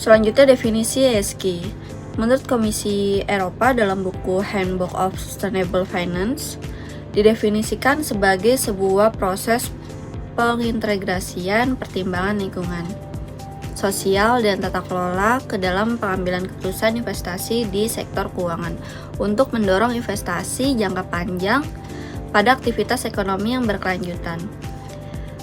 Selanjutnya definisi ESG. Menurut Komisi Eropa dalam buku Handbook of Sustainable Finance, didefinisikan sebagai sebuah proses pengintegrasian pertimbangan lingkungan, sosial, dan tata kelola ke dalam pengambilan keputusan investasi di sektor keuangan untuk mendorong investasi jangka panjang pada aktivitas ekonomi yang berkelanjutan.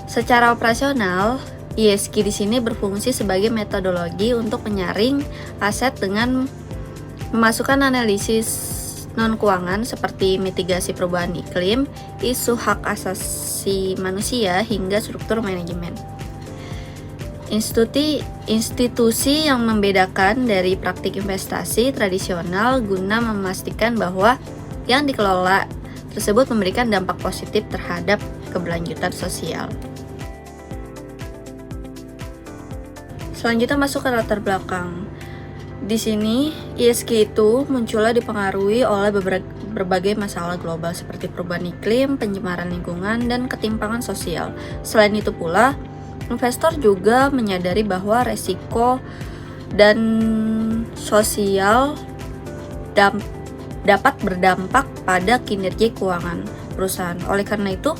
Secara operasional, ESG di sini berfungsi sebagai metodologi untuk menyaring aset dengan memasukkan analisis non-keuangan seperti mitigasi perubahan iklim, isu hak asasi manusia, hingga struktur manajemen. Institusi yang membedakan dari praktik investasi tradisional guna memastikan bahwa yang dikelola tersebut memberikan dampak positif terhadap keberlanjutan sosial. Selanjutnya masuk ke latar belakang. Di sini, ESG itu munculnya dipengaruhi oleh berbagai masalah global seperti perubahan iklim, pencemaran lingkungan, dan ketimpangan sosial. Selain itu pula, investor juga menyadari bahwa resiko dan sosial dapat berdampak pada kinerja keuangan perusahaan. Oleh karena itu,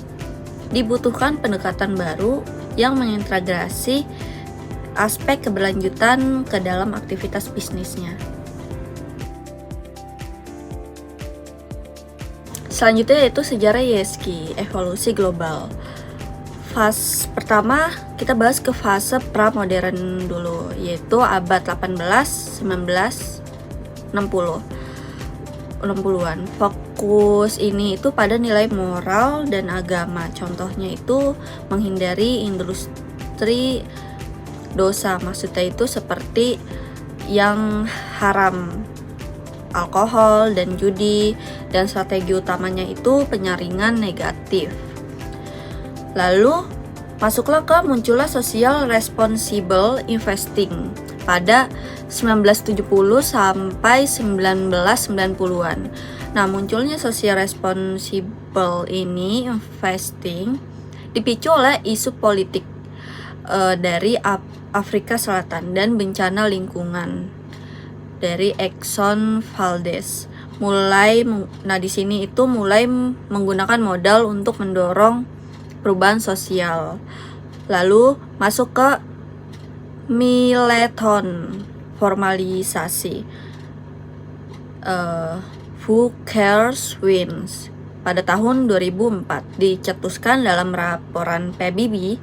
dibutuhkan pendekatan baru yang mengintegrasi aspek keberlanjutan ke dalam aktivitas bisnisnya. Selanjutnya yaitu sejarah ESG, evolusi global. Fase pertama kita bahas ke fase pra-modern dulu, yaitu abad 18, 19, 60-an. Fokus ini itu pada nilai moral dan agama. Contohnya itu menghindari industri dosa, maksudnya itu seperti yang haram, alkohol dan judi, dan strategi utamanya itu penyaringan negatif. Lalu masuklah ke munculnya social responsible investing pada 1970 sampai 1990-an. Nah, munculnya social responsible ini investing dipicu oleh isu politik dari Afrika Selatan dan bencana lingkungan dari Exxon Valdez. Di sini itu mulai menggunakan modal untuk mendorong perubahan sosial. Lalu masuk ke Milleton, formalisasi. Who Cares Wins pada tahun 2004 dicetuskan dalam laporan PBB.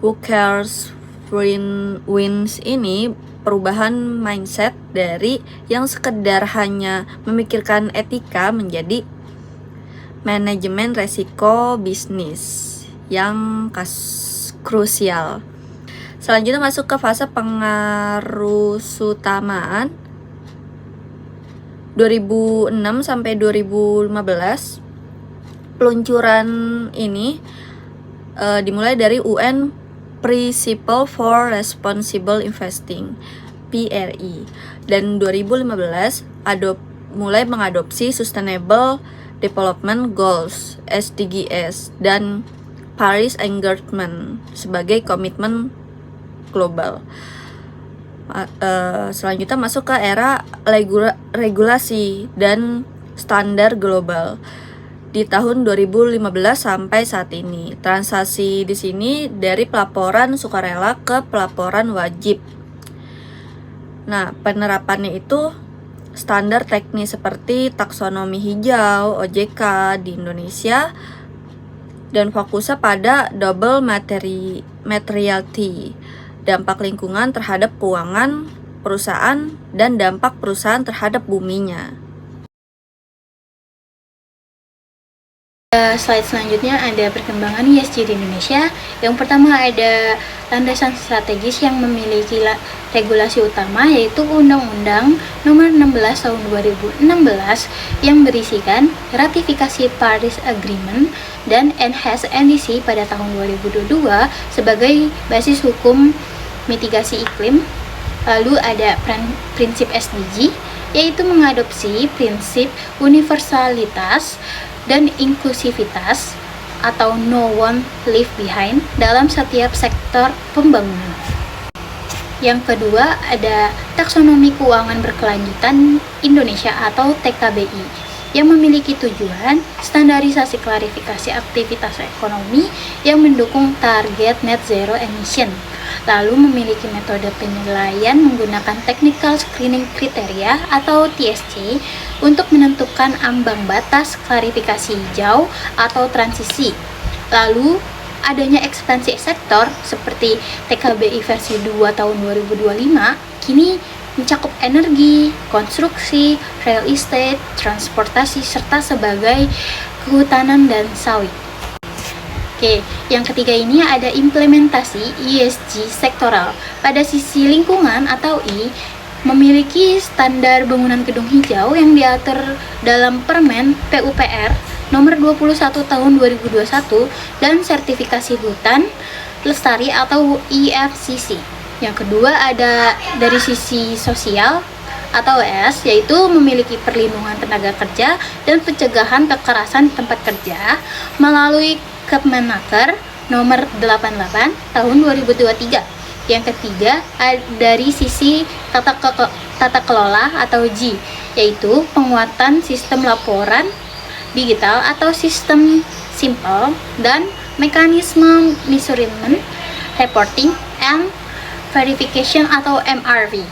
Who Cares Wins ini perubahan mindset dari yang sekedar hanya memikirkan etika menjadi manajemen resiko bisnis yang krusial. Selanjutnya masuk ke fase pengarusutamaan 2006 sampai 2015. Peluncuran ini dimulai dari UN Principle for Responsible Investing (PRI) dan 2015 mulai mengadopsi Sustainable Development Goals (SDGs) dan Paris Agreement sebagai komitmen global. Selanjutnya masuk ke era regulasi dan standar global di tahun 2015 sampai saat ini. Transaksi di sini dari pelaporan sukarela ke pelaporan wajib. Nah, penerapannya itu standar teknis seperti taksonomi hijau, OJK di Indonesia, dan fokusnya pada double materiality, dampak lingkungan terhadap keuangan perusahaan dan dampak perusahaan terhadap buminya. Slide selanjutnya ada perkembangan ESG di Indonesia. Yang pertama ada landasan strategis yang memiliki regulasi utama, yaitu Undang-Undang Nomor 16 Tahun 2016 yang berisikan ratifikasi Paris Agreement dan Enhanced NDC pada tahun 2022 sebagai basis hukum mitigasi iklim. Lalu ada prinsip SDG, yaitu mengadopsi prinsip universalitas dan inklusivitas atau no one left behind dalam setiap sektor pembangunan. Yang kedua ada taksonomi keuangan berkelanjutan Indonesia atau TKBI yang memiliki tujuan standarisasi klarifikasi aktivitas ekonomi yang mendukung target net zero emission. Lalu memiliki metode penilaian menggunakan technical screening criteria atau TSC untuk menentukan ambang batas klarifikasi hijau atau transisi. Lalu adanya ekspansi sektor seperti TKBI versi 2 tahun 2025 kini mencakup energi, konstruksi, real estate, transportasi, serta sebagai kehutanan dan sawit. Oke, yang ketiga ini ada implementasi ESG sektoral. Pada sisi lingkungan atau I, memiliki standar bangunan gedung hijau yang diatur dalam Permen PUPR nomor 21 tahun 2021 dan sertifikasi hutan lestari atau IFCC. Yang kedua ada dari sisi sosial atau S, yaitu memiliki perlindungan tenaga kerja dan pencegahan kekerasan di tempat kerja melalui Kepmenaker nomor 88 tahun 2023. Yang ketiga dari sisi tata kelola atau G, yaitu penguatan sistem laporan digital atau sistem simple dan mekanisme measurement, reporting, and verification atau MRV.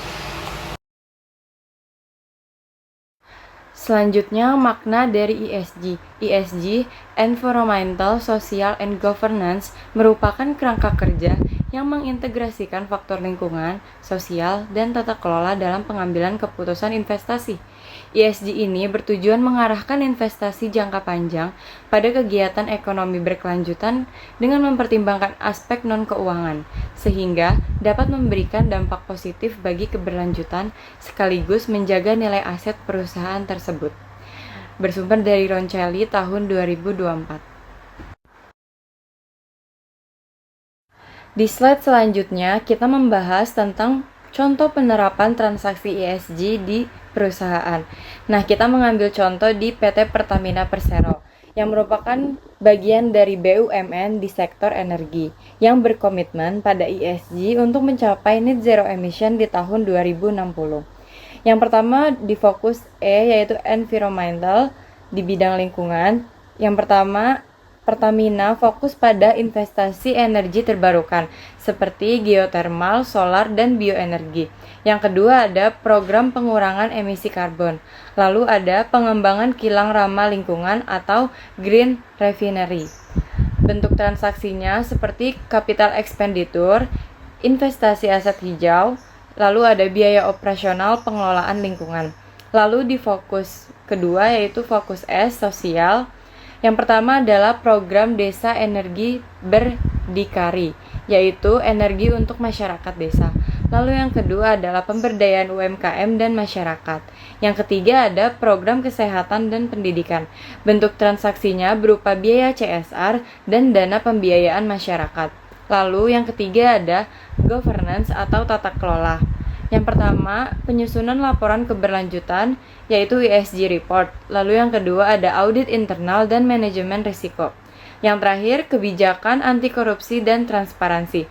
Selanjutnya, makna dari ESG. ESG, Environmental, Social, and Governance, merupakan kerangka kerja yang mengintegrasikan faktor lingkungan, sosial, dan tata kelola dalam pengambilan keputusan investasi. ESG ini bertujuan mengarahkan investasi jangka panjang pada kegiatan ekonomi berkelanjutan dengan mempertimbangkan aspek non-keuangan, sehingga dapat memberikan dampak positif bagi keberlanjutan sekaligus menjaga nilai aset perusahaan tersebut. Bersumber dari Roncelli tahun 2024. Di slide selanjutnya, kita membahas tentang contoh penerapan transaksi ESG di perusahaan. Nah, kita mengambil contoh di PT Pertamina Persero, yang merupakan bagian dari BUMN di sektor energi, yang berkomitmen pada ESG untuk mencapai net zero emission di tahun 2060. Yang pertama di fokus E, yaitu environmental, di bidang lingkungan. Yang pertama, Pertamina fokus pada investasi energi terbarukan seperti geotermal, solar, dan bioenergi. Yang kedua ada program pengurangan emisi karbon. Lalu ada pengembangan kilang ramah lingkungan atau green refinery. Bentuk transaksinya seperti capital expenditure, investasi aset hijau, lalu ada biaya operasional pengelolaan lingkungan. Lalu di fokus kedua yaitu fokus S, sosial. Yang pertama adalah program Desa Energi Berdikari, yaitu energi untuk masyarakat desa. Lalu yang kedua adalah pemberdayaan UMKM dan masyarakat. Yang ketiga ada program kesehatan dan pendidikan. Bentuk transaksinya berupa biaya CSR dan dana pembiayaan masyarakat. Lalu yang ketiga ada governance atau tata kelola. Yang pertama, penyusunan laporan keberlanjutan, yaitu ESG report. Lalu yang kedua ada audit internal dan manajemen risiko. Yang terakhir, kebijakan anti korupsi dan transparansi.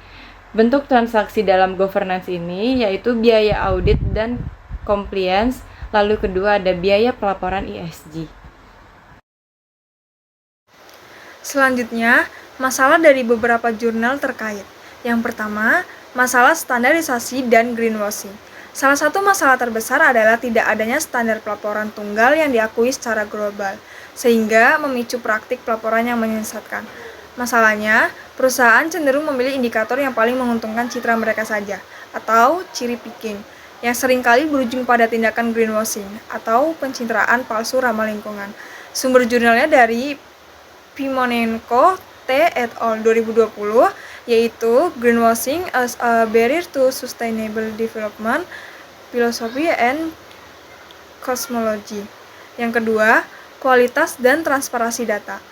Bentuk transaksi dalam governance ini yaitu biaya audit dan compliance. Lalu kedua ada biaya pelaporan ESG. Selanjutnya, masalah dari beberapa jurnal terkait. Yang pertama, masalah standarisasi dan greenwashing. Salah satu masalah terbesar adalah tidak adanya standar pelaporan tunggal yang diakui secara global, sehingga memicu praktik pelaporan yang menyesatkan. Masalahnya, perusahaan cenderung memilih indikator yang paling menguntungkan citra mereka saja, atau cherry picking, yang seringkali berujung pada tindakan greenwashing, atau pencitraan palsu ramah lingkungan. Sumber jurnalnya dari Pimonenko T. et al. 2020, yaitu Greenwashing as a Barrier to Sustainable Development, Philosophy and Cosmology. Yang kedua, kualitas dan transparansi data.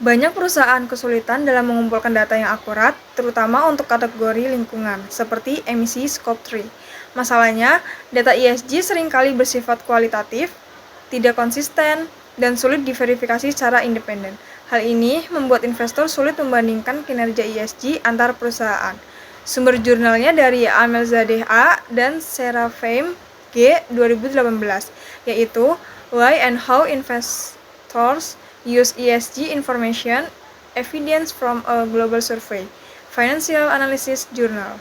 Banyak perusahaan kesulitan dalam mengumpulkan data yang akurat, terutama untuk kategori lingkungan, seperti emisi Scope 3. Masalahnya, data ESG seringkali bersifat kualitatif, tidak konsisten, dan sulit diverifikasi secara independen. Hal ini membuat investor sulit membandingkan kinerja ESG antar perusahaan. Sumber jurnalnya dari Amelzadeh A dan Serafeim G 2018, yaitu Why and How Investors Use ESG Information Evidence from a Global Survey, Financial Analysis Journal.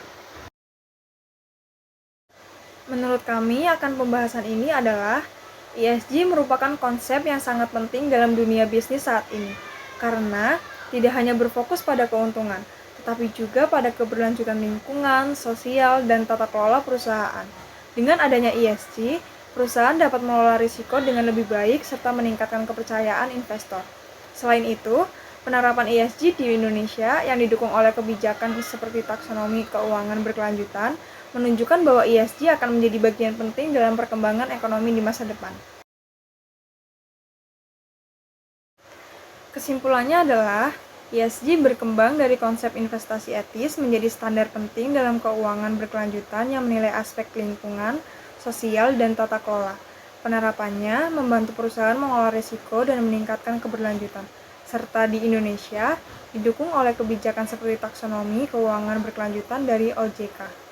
Menurut kami akan pembahasan ini adalah ESG merupakan konsep yang sangat penting dalam dunia bisnis saat ini, karena tidak hanya berfokus pada keuntungan, tetapi juga pada keberlanjutan lingkungan, sosial, dan tata kelola perusahaan. Dengan adanya ESG, perusahaan dapat mengelola risiko dengan lebih baik serta meningkatkan kepercayaan investor. Selain itu, penerapan ESG di Indonesia yang didukung oleh kebijakan seperti taksonomi keuangan berkelanjutan menunjukkan bahwa ESG akan menjadi bagian penting dalam perkembangan ekonomi di masa depan. Kesimpulannya adalah ESG berkembang dari konsep investasi etis menjadi standar penting dalam keuangan berkelanjutan yang menilai aspek lingkungan, sosial, dan tata kelola. Penerapannya membantu perusahaan mengelola risiko dan meningkatkan keberlanjutan, serta di Indonesia didukung oleh kebijakan seperti taksonomi keuangan berkelanjutan dari OJK.